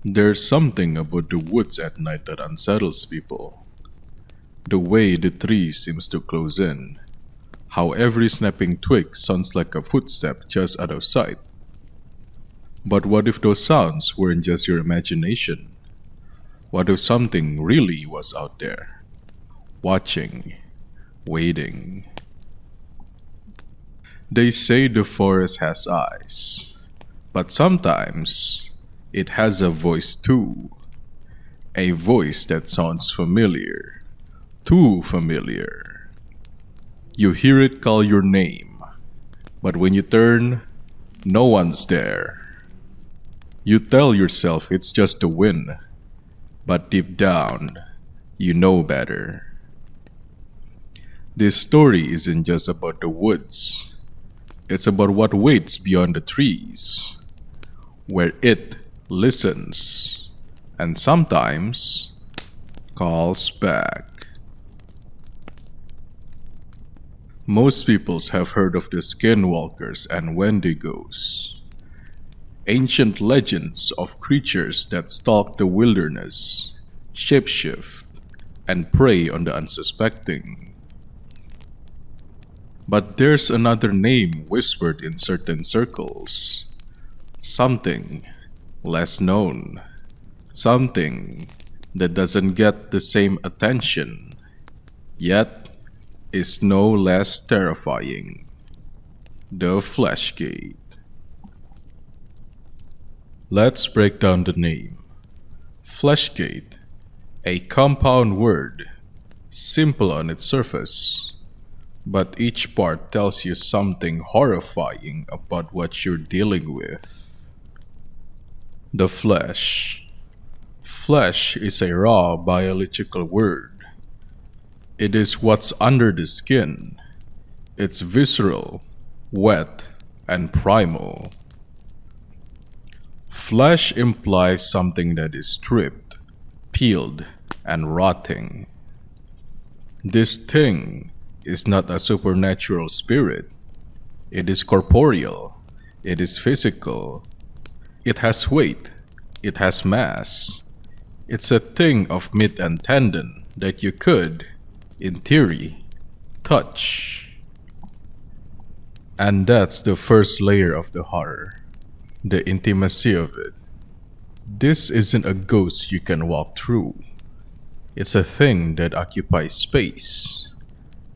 There's something about the woods at night that unsettles people. The way the tree seems to close in, how every snapping twig sounds like a footstep just out of sight. But what if those sounds weren't just your imagination? What if something really was out there, watching, waiting? They say the forest has eyes, but sometimes it has a voice too. A voice that sounds familiar, too familiar. You hear it call your name, but when you turn, no one's there. You tell yourself it's just the wind, but deep down, you know better. This story isn't just about the woods. It's about what waits beyond the trees, where it listens and sometimes calls back. Most peoples have heard of the Skinwalkers and Wendigos, ancient legends of creatures that stalk the wilderness, shapeshift, and prey on the unsuspecting. But there's another name whispered in certain circles. Something less known. Something that doesn't get the same attention, yet is no less terrifying. The Fleshgait. Let's break down the name. Fleshgait, a compound word, simple on its surface, but each part tells you something horrifying about what you're dealing with. The flesh. Flesh is a raw biological word. It is what's under the skin. It's visceral, wet, and primal. Flesh implies something that is stripped, peeled, and rotting. This thing is not a supernatural spirit. It is corporeal. It is physical. It has weight. It has mass. It's a thing of meat and tendon that you could, in theory, touch. And that's the first layer of the horror, the intimacy of it. This isn't a ghost you can walk through. It's a thing that occupies space.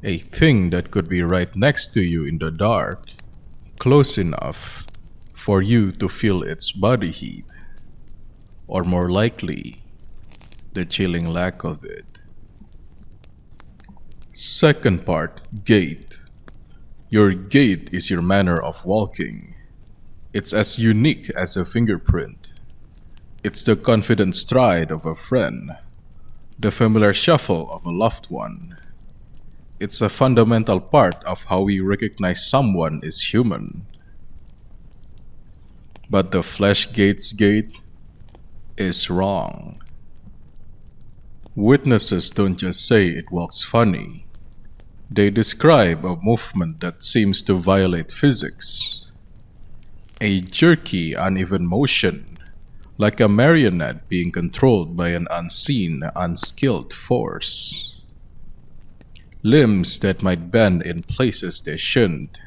A thing that could be right next to you in the dark, close enough for you to feel its body heat, or more likely, the chilling lack of it. Second part, gait. Your gait is your manner of walking. It's as unique as a fingerprint. It's the confident stride of a friend, the familiar shuffle of a loved one. It's a fundamental part of how we recognize someone is human. But the Fleshgait's gait is wrong. Witnesses don't just say it walks funny. They describe a movement that seems to violate physics. A jerky, uneven motion, like a marionette being controlled by an unseen, unskilled force. Limbs that might bend in places they shouldn't.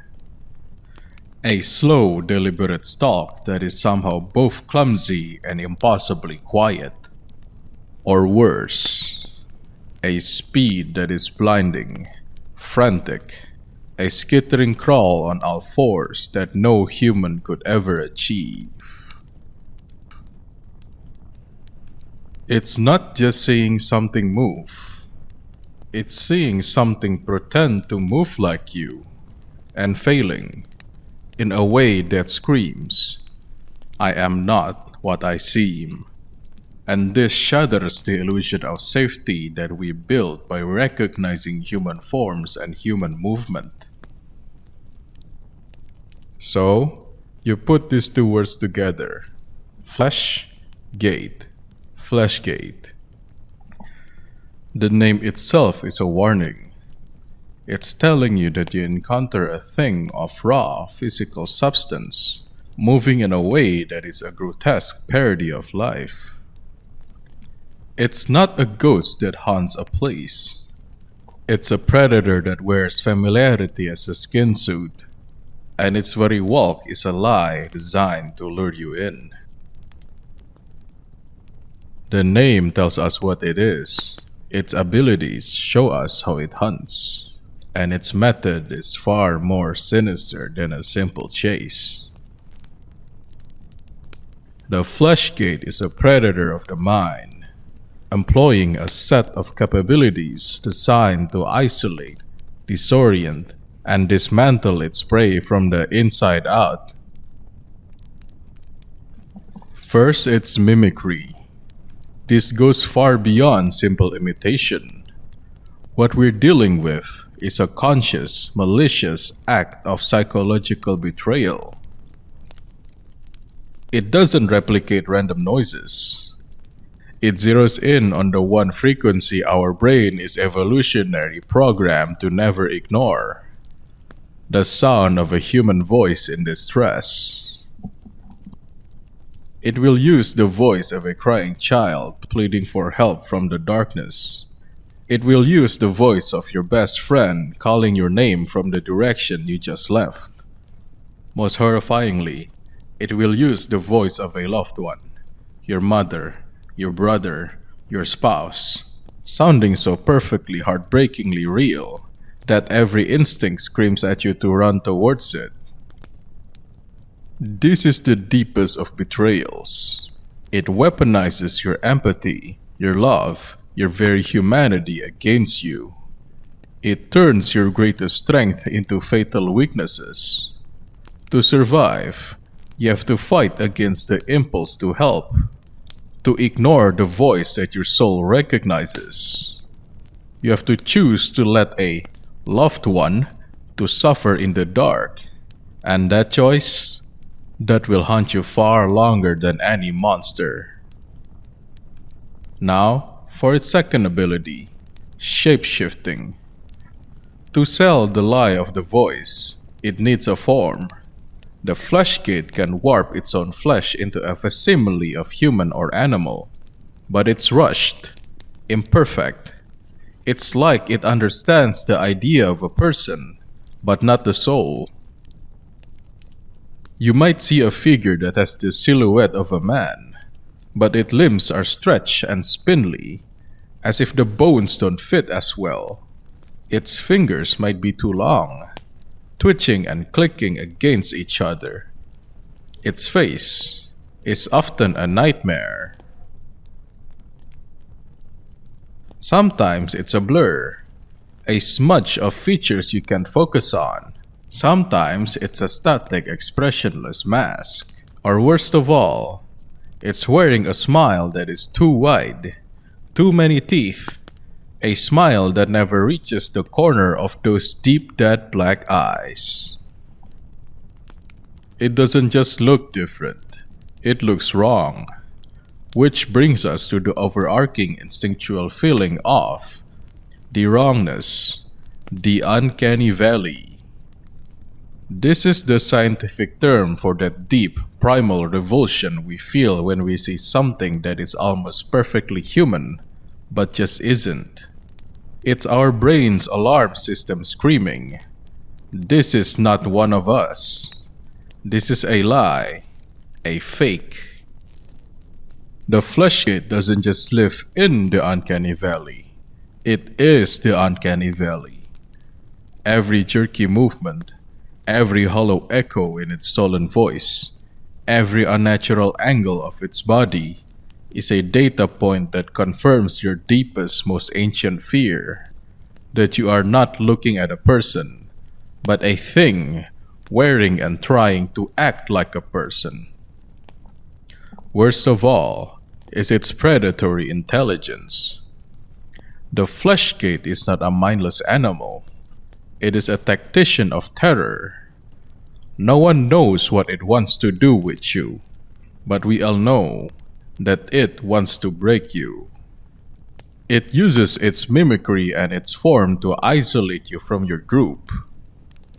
A slow, deliberate stalk that is somehow both clumsy and impossibly quiet. Or worse, a speed that is blinding, frantic, a skittering crawl on all fours that no human could ever achieve. It's not just seeing something move. It's seeing something pretend to move like you, and failing, in a way that screams, "I am not what I seem." And this shatters the illusion of safety that we build by recognizing human forms and human movement. So, you put these two words together, Fleshgait, Fleshgait. The name itself is a warning. It's telling you that you encounter a thing of raw physical substance, moving in a way that is a grotesque parody of life. It's not a ghost that haunts a place. It's a predator that wears familiarity as a skin suit, and its very walk is a lie designed to lure you in. The name tells us what it is. Its abilities show us how it hunts, and its method is far more sinister than a simple chase. The Fleshgait is a predator of the mind, employing a set of capabilities designed to isolate, disorient, and dismantle its prey from the inside out. First, its mimicry. This goes far beyond simple imitation. What we're dealing with is a conscious, malicious act of psychological betrayal. It doesn't replicate random noises. It zeroes in on the one frequency our brain is evolutionarily programmed to never ignore: the sound of a human voice in distress. It will use the voice of a crying child pleading for help from the darkness. It will use the voice of your best friend calling your name from the direction you just left. Most horrifyingly, it will use the voice of a loved one, your mother, your brother, your spouse, sounding so perfectly heartbreakingly real that every instinct screams at you to run towards it. This is the deepest of betrayals. It weaponizes your empathy, your love, your very humanity against you. It turns your greatest strength into fatal weaknesses. To survive, you have to fight against the impulse to help, to ignore the voice that your soul recognizes. You have to choose to let a loved one to suffer in the dark, and that choice, that will haunt you far longer than any monster. Now, for its second ability, shapeshifting. To sell the lie of the voice, it needs a form. The Fleshgait can warp its own flesh into a facsimile of human or animal, but it's rushed, imperfect. It's like it understands the idea of a person, but not the soul. You might see a figure that has the silhouette of a man, but its limbs are stretched and spindly, as if the bones don't fit as well. Its fingers might be too long, twitching and clicking against each other. Its face is often a nightmare. Sometimes it's a blur, a smudge of features you can't focus on. Sometimes it's a static, expressionless mask. Or worst of all, it's wearing a smile that is too wide, too many teeth, a smile that never reaches the corner of those deep dead black eyes. It doesn't just look different, it looks wrong. Which brings us to the overarching instinctual feeling of the wrongness, the uncanny valley. This is the scientific term for that deep, primal revulsion we feel when we see something that is almost perfectly human, but just isn't. It's our brain's alarm system screaming, "This is not one of us. This is a lie, a fake." The Fleshgait doesn't just live in the Uncanny Valley. It is the Uncanny Valley. Every jerky movement, every hollow echo in its stolen voice, every unnatural angle of its body is a data point that confirms your deepest, most ancient fear, that you are not looking at a person, but a thing wearing and trying to act like a person. Worst of all is its predatory intelligence. The Fleshgait is not a mindless animal. It is a tactician of terror. No one knows what it wants to do with you, but we all know that it wants to break you. It uses its mimicry and its form to isolate you from your group.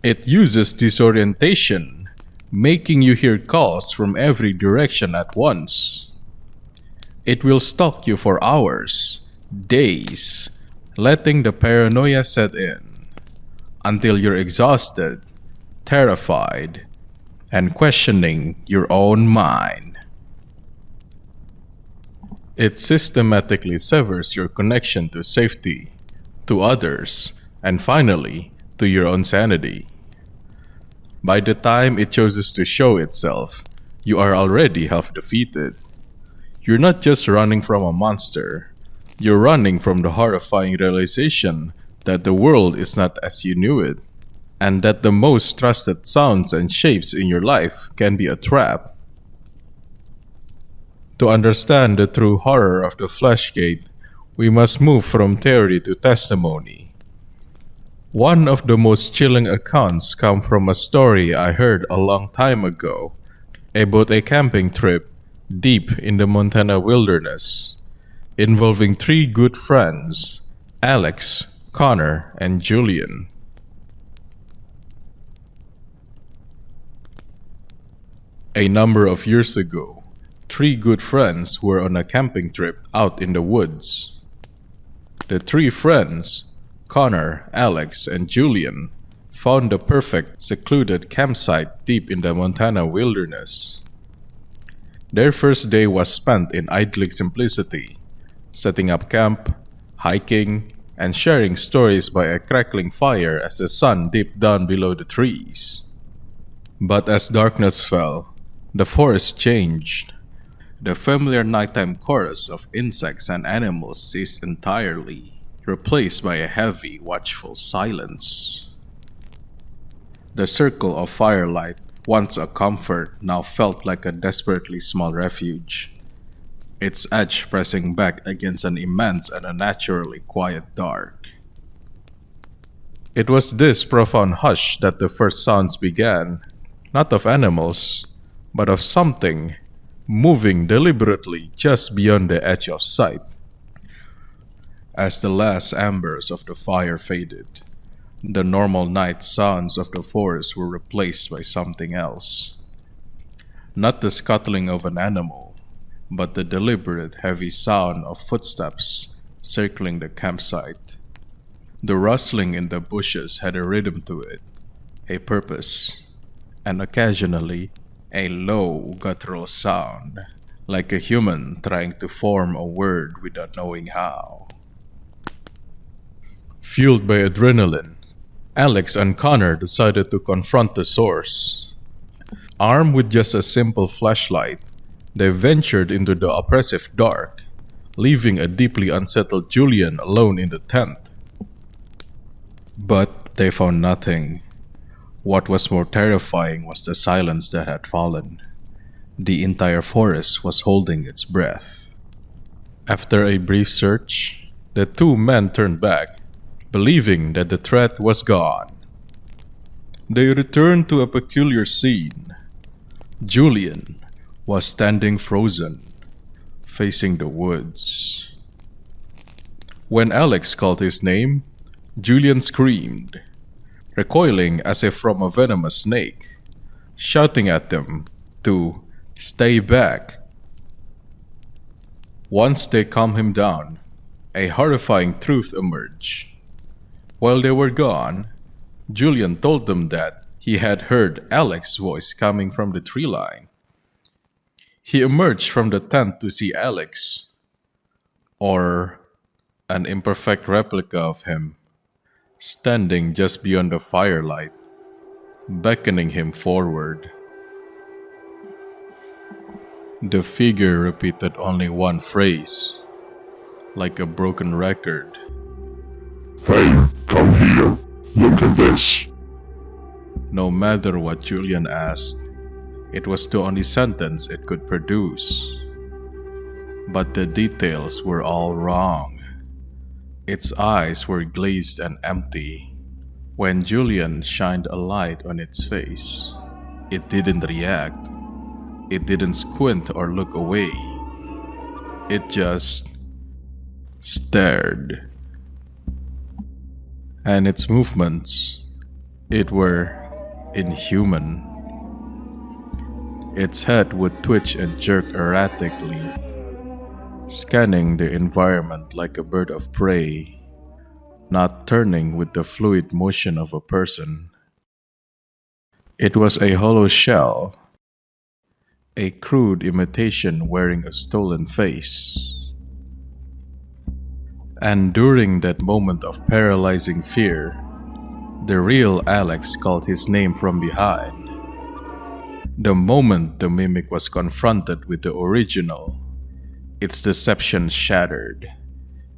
It uses disorientation, making you hear calls from every direction at once. It will stalk you for hours, days, letting the paranoia set in, until you're exhausted, terrified, and questioning your own mind. It systematically severs your connection to safety, to others, and finally, to your own sanity. By the time it chooses to show itself, you are already half defeated. You're not just running from a monster, you're running from the horrifying realization that the world is not as you knew it, and that the most trusted sounds and shapes in your life can be a trap. To understand the true horror of the Fleshgait, we must move from theory to testimony. One of the most chilling accounts comes from a story I heard a long time ago about a camping trip deep in the Montana wilderness, involving three good friends, Alex, Connor, and Julian. A number of years ago, three good friends were on a camping trip out in the woods. The three friends, Connor, Alex, and Julian, found the perfect secluded campsite deep in the Montana wilderness. Their first day was spent in idyllic simplicity, setting up camp, hiking, and sharing stories by a crackling fire as the sun dipped down below the trees. But as darkness fell, the forest changed. The familiar nighttime chorus of insects and animals ceased entirely, replaced by a heavy, watchful silence. The circle of firelight, once a comfort, now felt like a desperately small refuge, its edge pressing back against an immense and unnaturally quiet dark. It was this profound hush that the first sounds began, not of animals, but of something moving deliberately just beyond the edge of sight. As the last embers of the fire faded, the normal night sounds of the forest were replaced by something else. Not the scuttling of an animal, but the deliberate heavy sound of footsteps circling the campsite. The rustling in the bushes had a rhythm to it, a purpose, and occasionally a low guttural sound, like a human trying to form a word without knowing how. Fueled by adrenaline, Alex and Connor decided to confront the source. Armed with just a simple flashlight, they ventured into the oppressive dark, leaving a deeply unsettled Julian alone in the tent. But they found nothing. What was more terrifying was the silence that had fallen. The entire forest was holding its breath. After a brief search, the two men turned back, believing that the threat was gone. They returned to a peculiar scene. Julian was standing frozen, facing the woods. When Alex called his name, Julian screamed, recoiling as if from a venomous snake, shouting at them to stay back. Once they calmed him down, a horrifying truth emerged. While they were gone, Julian told them that he had heard Alex's voice coming from the tree line. He emerged from the tent to see Alex, or an imperfect replica of him, standing just beyond the firelight, beckoning him forward. The figure repeated only one phrase, like a broken record. Hey, come here. Look at this. No matter what Julian asked, it was the only sentence it could produce. But the details were all wrong. Its eyes were glazed and empty. When Julian shined a light on its face, it didn't react. It didn't squint or look away. It just stared. And its movements, it were inhuman. Its head would twitch and jerk erratically, scanning the environment like a bird of prey, not turning with the fluid motion of a person. It was a hollow shell, a crude imitation wearing a stolen face. And during that moment of paralyzing fear, the real Alex called his name from behind. The moment the mimic was confronted with the original, its deception shattered.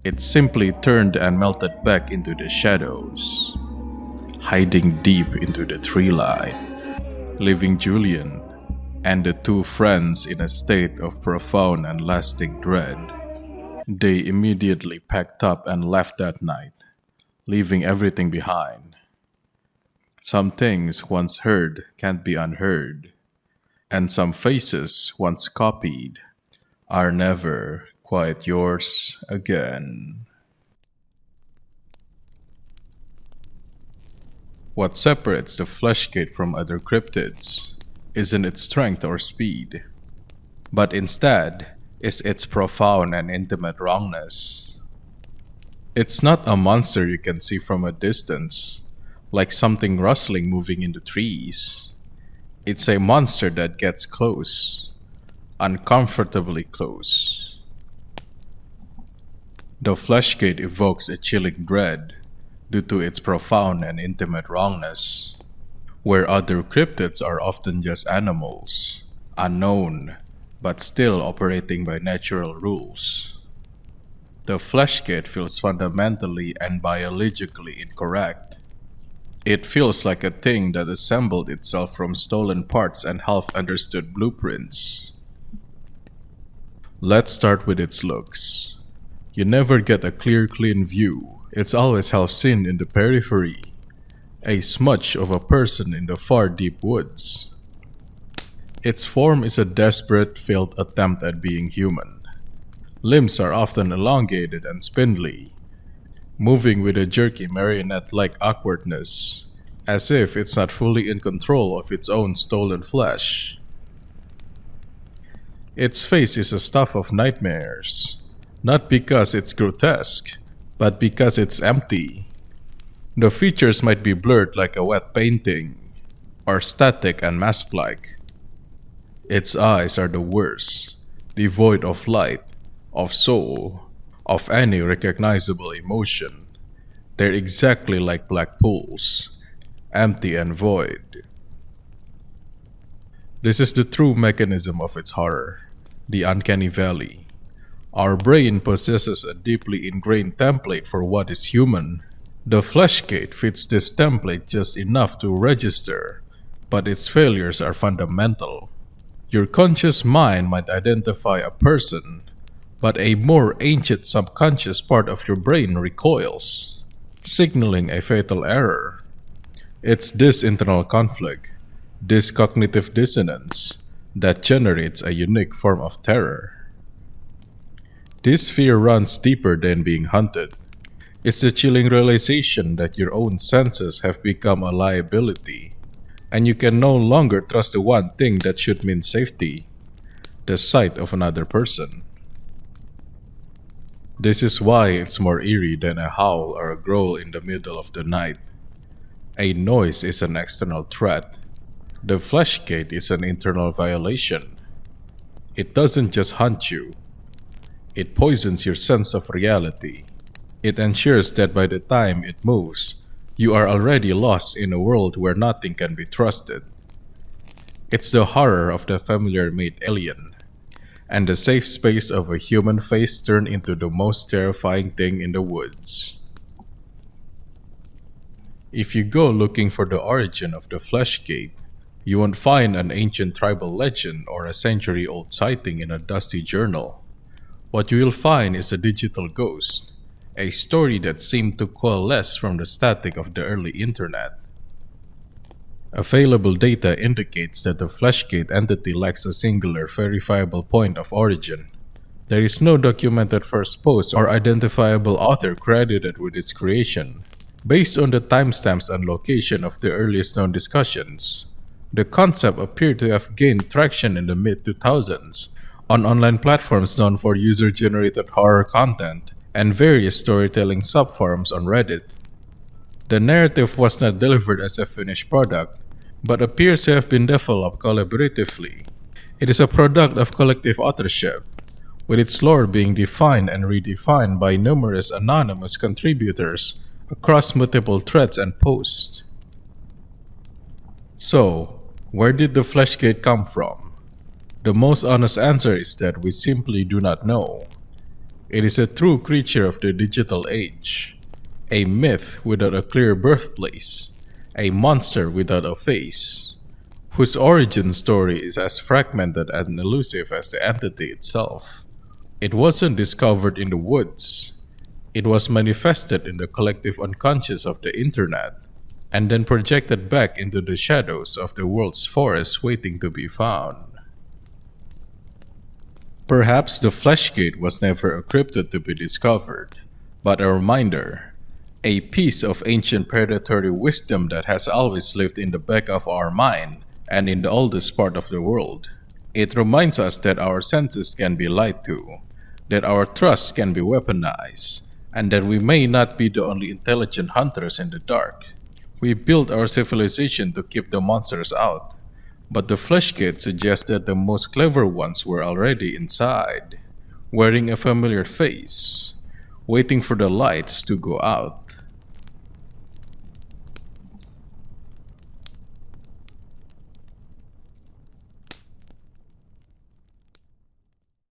It simply turned and melted back into the shadows, hiding deep into the tree line, leaving Julian and the two friends in a state of profound and lasting dread. They immediately packed up and left that night, leaving everything behind. Some things once heard can't be unheard, and some faces once copied are never quite yours again. What separates the Fleshgait from other cryptids isn't its strength or speed, but instead is its profound and intimate wrongness. It's not a monster you can see from a distance, like something rustling moving in the trees. It's a monster that gets close, uncomfortably close. The Fleshgait evokes a chilling dread due to its profound and intimate wrongness, where other cryptids are often just animals, unknown, but still operating by natural rules. The Fleshgait feels fundamentally and biologically incorrect. It feels like a thing that assembled itself from stolen parts and half-understood blueprints. Let's start with its looks. You never get a clear, clean view. It's always half-seen in the periphery, a smudge of a person in the far deep woods. Its form is a desperate, failed attempt at being human. Limbs are often elongated and spindly, moving with a jerky marionette-like awkwardness, as if it's not fully in control of its own stolen flesh. Its face is a stuff of nightmares, not because it's grotesque, but because it's empty. The features might be blurred like a wet painting, or static and mask-like. Its eyes are the worst, devoid of light, of soul, of any recognizable emotion. They're exactly like black pools, empty and void. This is the true mechanism of its horror, the Uncanny Valley. Our brain possesses a deeply ingrained template for what is human. The Fleshgait fits this template just enough to register, but its failures are fundamental. Your conscious mind might identify a person, but a more ancient subconscious part of your brain recoils, signaling a fatal error. It's this internal conflict, this cognitive dissonance, that generates a unique form of terror. This fear runs deeper than being hunted. It's the chilling realization that your own senses have become a liability, and you can no longer trust the one thing that should mean safety, the sight of another person. This is why it's more eerie than a howl or a growl in the middle of the night. A noise is an external threat. The Fleshgait is an internal violation. It doesn't just hunt you. It poisons your sense of reality. It ensures that by the time it moves, you are already lost in a world where nothing can be trusted. It's the horror of the familiar made alien, and the safe space of a human face turned into the most terrifying thing in the woods. If you go looking for the origin of the Fleshgait, you won't find an ancient tribal legend or a century-old sighting in a dusty journal. What you will find is a digital ghost, a story that seemed to coalesce from the static of the early internet. Available data indicates that the Fleshgait entity lacks a singular verifiable point of origin. There is no documented first post or identifiable author credited with its creation. Based on the timestamps and location of the earliest known discussions, The concept appeared to have gained traction in the mid-2000s on online platforms known for user-generated horror content and various storytelling subforums on Reddit. The narrative was not delivered as a finished product, but appears to have been developed collaboratively. It is a product of collective authorship, with its lore being defined and redefined by numerous anonymous contributors across multiple threads and posts. So, where did the Fleshgait come from? The most honest answer is that we simply do not know. It is a true creature of the digital age, a myth without a clear birthplace, a monster without a face, whose origin story is as fragmented and elusive as the entity itself. It wasn't discovered in the woods. It was manifested in the collective unconscious of the internet, and then projected back into the shadows of the world's forests waiting to be found. Perhaps the Fleshgait was never a cryptid to be discovered, but a reminder, a piece of ancient predatory wisdom that has always lived in the back of our mind and in the oldest part of the world. It reminds us that our senses can be lied to, that our trust can be weaponized, and that we may not be the only intelligent hunters in the dark. We built our civilization to keep the monsters out, but the Fleshgait suggests that the most clever ones were already inside, wearing a familiar face, waiting for the lights to go out.